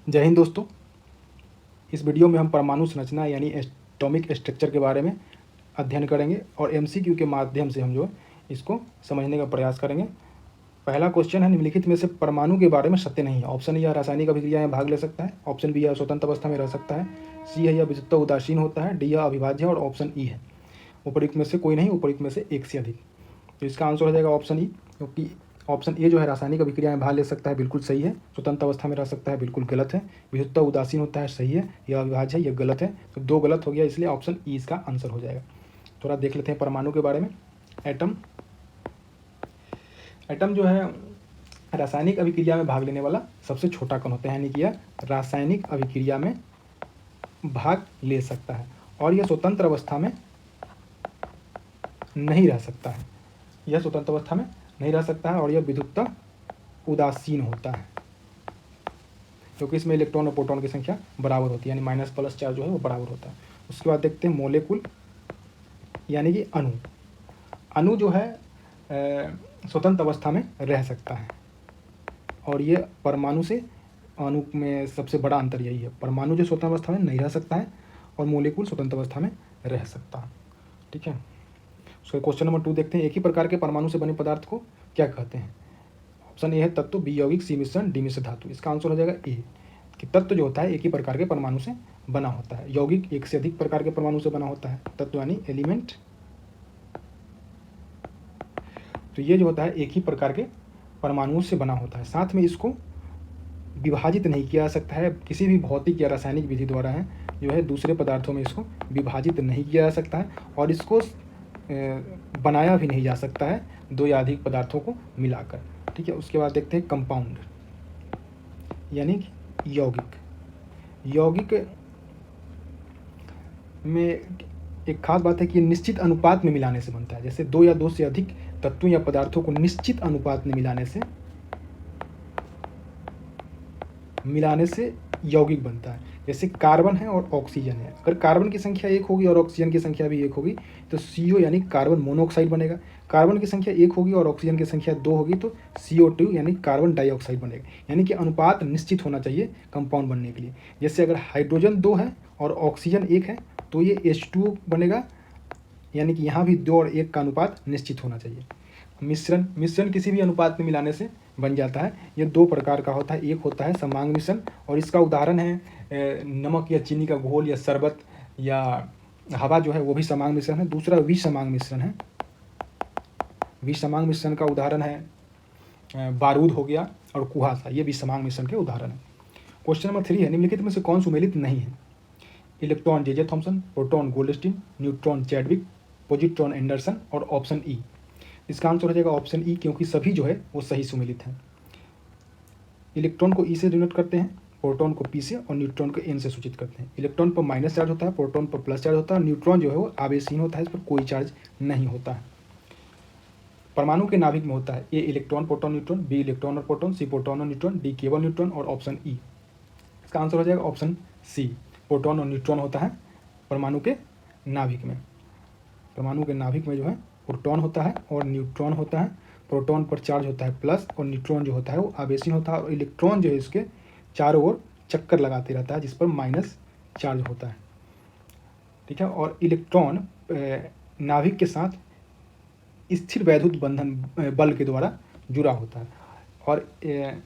जय हिंद दोस्तों। इस वीडियो में हम परमाणु संरचना यानी एटॉमिक स्ट्रक्चर के बारे में अध्ययन करेंगे और एमसीक्यू के माध्यम से हम जो है इसको समझने का प्रयास करेंगे। पहला क्वेश्चन है, निम्नलिखित में से परमाणु के बारे में सत्य नहीं है। ऑप्शन ए, यह रासायनिक अभिक्रिया में भाग ले सकता है। ऑप्शन बी, यह स्वतंत्र अवस्था में रह सकता है। सी है, यह विद्युत उदासीन होता है। डी, यह अविभाज्य है। और ऑप्शन ई है, उपयुक्त में से कोई नहीं, उपयुक्त में से एक से अधिक। तो इसका आंसर हो जाएगा ऑप्शन ई, क्योंकि ऑप्शन ए जो है रासायनिक अभिक्रिया में भाग ले सकता है, बिल्कुल सही है। स्वतंत्र अवस्था में रह सकता है, बिल्कुल गलत है। विद्युत उदासीन होता है, सही है। यह अविभाज्य है, यह गलत है। तो दो गलत हो गया, इसलिए ऑप्शन ई इसका आंसर हो जाएगा। थोड़ा देख लेते हैं परमाणु के बारे में। एटम एटम जो है रासायनिक अभिक्रिया में भाग लेने वाला सबसे छोटा कण होता है, यानी कि यह रासायनिक अभिक्रिया में भाग ले सकता है और यह स्वतंत्र अवस्था में नहीं रह सकता है। यह स्वतंत्र अवस्था में नहीं रह सकता है और यह विद्युत उदासीन होता है, क्योंकि इसमें इलेक्ट्रॉन और प्रोटॉन की संख्या बराबर होती है, यानी माइनस प्लस चार्ज जो है वो बराबर होता है। उसके बाद देखते हैं मोलेकुल यानी कि अणु। अणु जो है स्वतंत्र अवस्था में रह सकता है और ये परमाणु से अणु में सबसे बड़ा अंतर यही है। परमाणु जो स्वतंत्र अवस्था में नहीं रह सकता है और मोलेकुल स्वतंत्र अवस्था में रह सकता है। ठीक है, उसका क्वेश्चन नंबर 2 देखते हैं। एक ही प्रकार के परमाणु से बने पदार्थ को क्या कहते हैं? ऑप्शन ए है तत्व, बी यौगिक, सी मिश्रण, डी मिश्र धातु। इसका आंसर हो जाएगा ए, कि तत्व जो होता है एक ही प्रकार के परमाणु से बना होता है। यौगिक एक से अधिक प्रकार के परमाणु से बना होता है। तत्व यानी एलिमेंट, तो ये जो होता है एक ही प्रकार के परमाणुओं से बना होता है। साथ में इसको विभाजित नहीं किया जा सकता है, किसी भी भौतिक या रासायनिक विधि द्वारा है जो है दूसरे पदार्थों में इसको विभाजित नहीं किया जा सकता है और इसको बनाया भी नहीं जा सकता है दो या अधिक पदार्थों को मिलाकर। ठीक है, उसके बाद देखते हैं कंपाउंड यानी यौगिक। यौगिक में एक खास बात है कि ये निश्चित अनुपात में मिलाने से बनता है। जैसे दो या दो से अधिक तत्वों या पदार्थों को निश्चित अनुपात में मिलाने से यौगिक बनता है। जैसे कार्बन है और ऑक्सीजन है, अगर कार्बन की संख्या 1 होगी और ऑक्सीजन की संख्या भी 1 होगी तो CO यानी कार्बन मोनोऑक्साइड बनेगा। कार्बन की संख्या 1 होगी और ऑक्सीजन की संख्या 2 होगी तो CO2 यानी कार्बन डाइऑक्साइड बनेगा। यानी कि अनुपात निश्चित होना चाहिए कंपाउंड बनने के लिए। जैसे अगर हाइड्रोजन 2 है और ऑक्सीजन 1 है तो ये H2O बनेगा, यानी कि यहाँ भी 2 और 1 का अनुपात निश्चित होना चाहिए। मिश्रण किसी भी अनुपात में मिलाने से बन जाता है। ये दो प्रकार का होता है, एक होता है समांग मिश्रण और इसका उदाहरण है नमक या चीनी का घोल या शरबत या हवा जो है वो भी समांग मिश्रण है। दूसरा विसमांग मिश्रण है। विसमांग मिश्रण का उदाहरण है बारूद हो गया और कुहासा, ये विसमांग मिश्रण के उदाहरण है। क्वेश्चन नंबर 3 है, निम्नलिखित में से कौन सुमेलित नहीं है? Electron J Thomson, proton Goldstein, neutron Chadwick, positron Anderson और ऑप्शन ई। इसका आंसर हो जाएगा ऑप्शन ई, क्योंकि सभी जो है वो सही सुमेलित हैं। इलेक्ट्रॉन को ई से डिनोट करते हैं, प्रोटॉन को पी से और न्यूट्रॉन को एन से सूचित करते हैं। इलेक्ट्रॉन पर माइनस चार्ज होता है, प्रोटॉन पर प्लस चार्ज होता है और न्यूट्रॉन जो है वो आवेशहीन होता है, इस पर कोई चार्ज नहीं होता है। परमाणु के नाभिक में होता है A electron proton neutron, B electron और प्रोटॉन, सी प्रोटॉन और न्यूट्रॉन, डी केवल न्यूट्रॉन और ऑप्शन ई। इसका आंसर हो जाएगा ऑप्शन सी, प्रोटॉन और न्यूट्रॉन होता है परमाणु के नाभिक में। परमाणु के नाभिक में जो है प्रोटॉन होता है और न्यूट्रॉन होता है। प्रोटॉन पर चार्ज होता है प्लस और न्यूट्रॉन जो होता है वो आवेशीन होता है और इलेक्ट्रॉन जो है इसके चारों ओर चक्कर लगाते रहता है जिस पर माइनस चार्ज होता है। ठीक है, और इलेक्ट्रॉन नाभिक के साथ स्थिर वैद्युत बंधन बल के द्वारा जुड़ा होता है और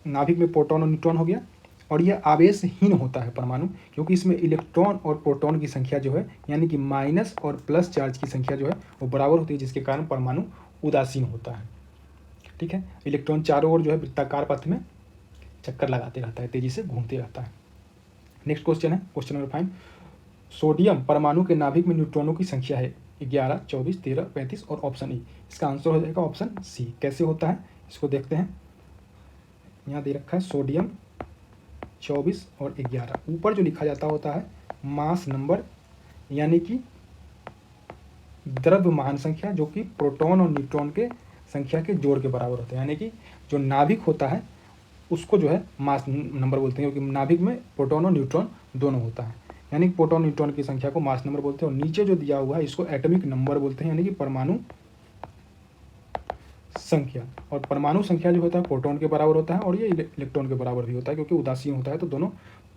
नाभिक में प्रोटॉन और न्यूट्रॉन हो गया और यह आवेशहीन होता है परमाणु, क्योंकि इसमें इलेक्ट्रॉन और प्रोटॉन की संख्या जो है यानी कि माइनस और प्लस चार्ज की संख्या जो है वो बराबर होती है, जिसके कारण परमाणु उदासीन होता है। ठीक है, इलेक्ट्रॉन चारों ओर जो है वृत्ताकार पथ में चक्कर लगाते रहता है, तेजी से घूमते रहता है। नेक्स्ट क्वेश्चन है क्वेश्चन नंबर 5। सोडियम परमाणु के नाभिक में न्यूट्रॉनों की संख्या है 11, 24, 13, 35 और ऑप्शन ई। इसका आंसर हो जाएगा ऑप्शन सी। कैसे होता है इसको देखते हैं। यहाँ दे रखा है सोडियम 24 और 11, ऊपर जो लिखा जाता होता है मास नंबर, यानी कि द्रव्यमान संख्या, जो कि प्रोटॉन और न्यूट्रॉन के संख्या के जोड़ के बराबर होता है। यानी कि जो नाभिक होता है उसको जो है मास नंबर बोलते हैं, क्योंकि नाभिक में प्रोटॉन और न्यूट्रॉन दोनों होता है। यानी कि प्रोटॉन न्यूट्रॉन की संख्या को मास नंबर बोलते हैं और नीचे जो दिया हुआ है इसको एटॉमिक नंबर बोलते हैं, यानी कि परमाणु संख्या। और परमाणु संख्या जो होता है प्रोटॉन के बराबर होता है और ये इलेक्ट्रॉन के बराबर भी होता है, क्योंकि उदासीन होता है तो दोनों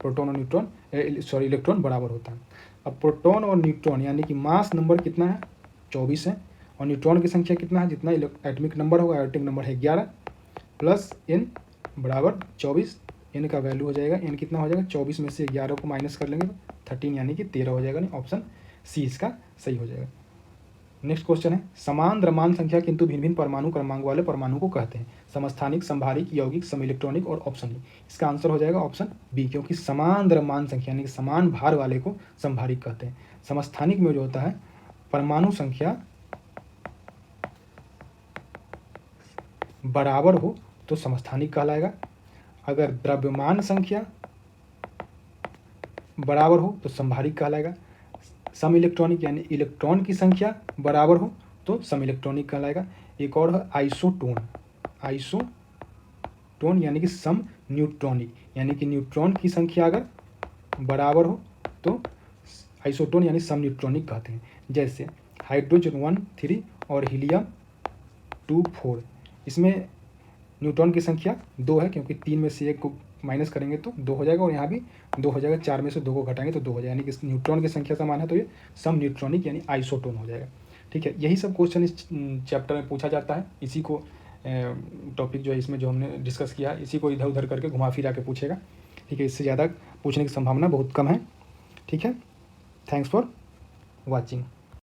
प्रोटॉन और न्यूट्रॉन इलेक्ट्रॉन बराबर होता है। अब प्रोटॉन और न्यूट्रॉन यानी कि मास नंबर कितना है 24 है, और न्यूट्रॉन की संख्या कितना है, जितना एटॉमिक नंबर होगा, एटॉमिक नंबर है 11 प्लस n बराबर 24। n का वैल्यू हो जाएगा, n कितना हो जाएगा 24 में से 11 को माइनस कर लेंगे तो 13 यानी कि 13 हो जाएगा। नहीं, ऑप्शन सी इसका सही हो जाएगा। नेक्स्ट क्वेश्चन है, समान द्रव्यमान संख्या किंतु भिन्न भिन्न परमाणु क्रमांक वाले परमाणु को कहते हैं? समस्थानिक, संभारिक, यौगिक, समइलेक्ट्रॉनिक और ऑप्शन ई। इसका आंसर हो जाएगा ऑप्शन बी, क्योंकि समान द्रव्यमान संख्या यानी कि समान भार वाले को संभारिक कहते हैं। समस्थानिक में जो होता है परमाणु संख्या बराबर हो तो समस्थानिक कहलाएगा, अगर द्रव्यमान संख्या बराबर हो तो संभारिक कहलाएगा, सम इलेक्ट्रॉनिक यानी इलेक्ट्रॉन की संख्या बराबर हो तो सम इलेक्ट्रॉनिक कहलाएगा। एक और है आइसोटोन, आइसोटोन यानी कि सम न्यूट्रॉनिक, यानी कि न्यूट्रॉन की संख्या अगर बराबर हो तो आइसोटोन यानी सम न्यूट्रॉनिक कहते हैं। जैसे हाइड्रोजन 1 3 और हीलियम 2 4, इसमें न्यूट्रॉन की संख्या 2 है, क्योंकि 3 में से 1 को माइनस करेंगे तो 2 हो जाएगा, और यहाँ भी 2 हो जाएगा, 4 में से 2 को घटाएंगे तो 2 हो जाएगा, यानी कि न्यूट्रॉन की संख्या समान है तो ये सम न्यूट्रॉनिक यानी आइसोटोन हो जाएगा। ठीक है, यही सब क्वेश्चन इस चैप्टर में पूछा जाता है। इसी को टॉपिक जो है इसमें जो हमने डिस्कस किया है इसी को इधर उधर करके घुमा फिरा के पूछेगा। ठीक है, इससे ज़्यादा पूछने की संभावना बहुत कम है। ठीक है, थैंक्स फॉर वॉचिंग।